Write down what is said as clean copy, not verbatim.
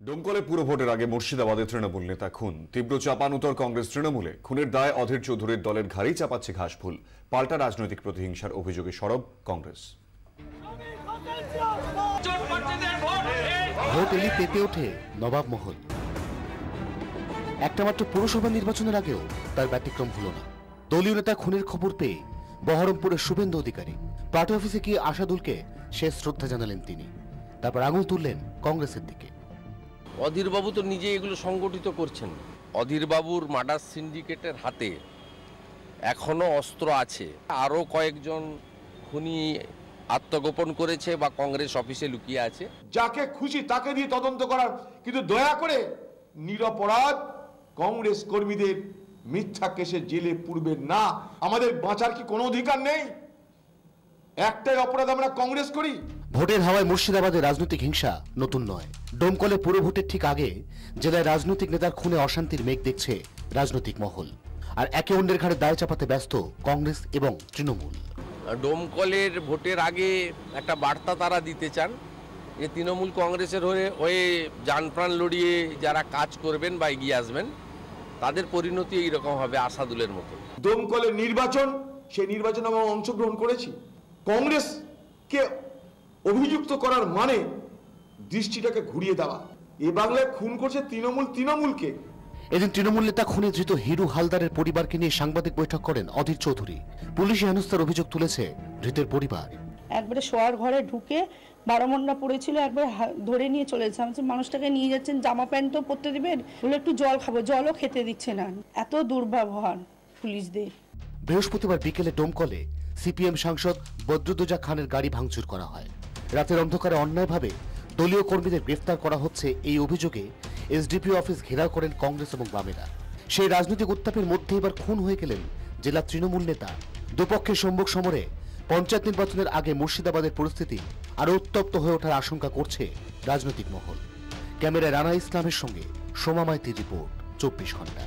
ডোমকলে পুরো ভোটের আগে মুর্শিদাবাদে তৃণমূল নেতা খুন, তীব্র চাপানুতর কংগ্রেস তৃণমূলে। খুনের দায় অধীর চৌধুরীর দলের ঘাড়েই চাপাচ্ছে ঘাসফুল। পাল্টা রাজনৈতিক প্রতিহিংসার অভিযোগে সরব কংগ্রেস। ভোট এলি পেতে ওঠে নবাব মহল। একটা মাত্র পৌরসভা নির্বাচনের আগেও তার ব্যতিক্রম হল না। দলীয় নেতা খুনের খবর পেয়ে বহরমপুরের শুভেন্দু অধিকারী পার্টি অফিসে গিয়ে আশাদুলকে শেষ শ্রদ্ধা জানালেন তিনি। তারপর আঙুল তুললেন কংগ্রেসের দিকে। অধীরবাবু তো নিজে এগুলো সংগঠিত করছেন। অধীরবাবুর মার্ডার সিন্ডিকেটের হাতে এখনো অস্ত্র আছে। আরও কয়েকজন খুনি আত্মগোপন করেছে বা কংগ্রেস অফিসে লুকিয়ে আছে। যাকে খুশি তাকে দিয়ে তদন্ত করার, কিন্তু দয়া করে নিরপরাধ কংগ্রেস কর্মীদের মিথ্যা কেসে জেলে পুরবেন না। আমাদের বাঁচার কি কোনো অধিকার নেই? একটাই অপরাধ আমরা কংগ্রেস করি। ভোটের হাওয়ায় মুর্শিদাবাদের রাজনৈতিক হিংসা নতুন নয়। ডোমকলে পুরো ভোটের ঠিক আগে জেলায় রাজনৈতিক নেতার খুনে অশান্তির মেঘ দেখছে রাজনৈতিক মহল, আর একে অন্যের ঘাড়ে দায় চাপাতে ব্যস্ত কংগ্রেস এবং তৃণমূল। ডোমকলের ভোটের আগে একটা বার্তা তারা দিতে চান যে তৃণমূল কংগ্রেসের হয়ে জানপ্রাণ লড়িয়ে যারা কাজ করবেন বা এগিয়ে আসবেন তাদের পরিণতি এইরকম হবে আসাদুলের মতো। ডোমকলের নির্বাচন, সেই নির্বাচনে আমরা অংশগ্রহণ করেছি। কংগ্রেসকে অভিযুক্ত করার মানে দৃষ্টিটাকে ঘুরিয়ে দেওয়া। এ বাংলায় খুন করছে তৃণমূলকে। এদিন তৃণমূল নেতা খুনে ধৃত হিরু হালদারের পরিবারকে নিয়ে সাংবাদিক বৈঠক করেন অধীর চৌধুরী। পুলিশি হেনস্থার অভিযোগ তুলেছে ধৃতের পরিবার। একবারে শোয়ার ঘরে ঢুকে 12 মন্ডা পড়েছিল, একবার ধরে নিয়ে চলে যাচ্ছে। মানুষটাকে নিয়ে যাচ্ছেন, জামা প্যান্ট তো পরতে দিবেন, বলে একটু জল খাবো, জলও খেতে দিচ্ছে না। এত দুর্ব্যবহার পুলিশদের। বৃহস্পতিবার বিকেলে ডোমকলে সিপিএম সাংসদ বদরুদ্দোজা খানের গাড়ি ভাঙচুর করা হয়। রাতের অন্ধকারে অন্যায়ভাবে দলীয় কর্মীদের গ্রেফতার করা হচ্ছে, এই অভিযোগে এসডিপিও অফিস ঘেরাও করেন কংগ্রেস এবং বামেরা। সেই রাজনৈতিক উত্তাপের মধ্যে এবার খুন হয়ে গেলেন জেলা তৃণমূল নেতা। দুপক্ষের সম্মুখ সমরে পঞ্চায়েত নির্বাচনের আগে মুর্শিদাবাদের পরিস্থিতি আরও উত্তপ্ত হয়ে ওঠার আশঙ্কা করছে রাজনৈতিক মহল। ক্যামেরায় রানা ইসলামের সঙ্গে সোমা মাইতির রিপোর্ট, 24 ঘন্টা।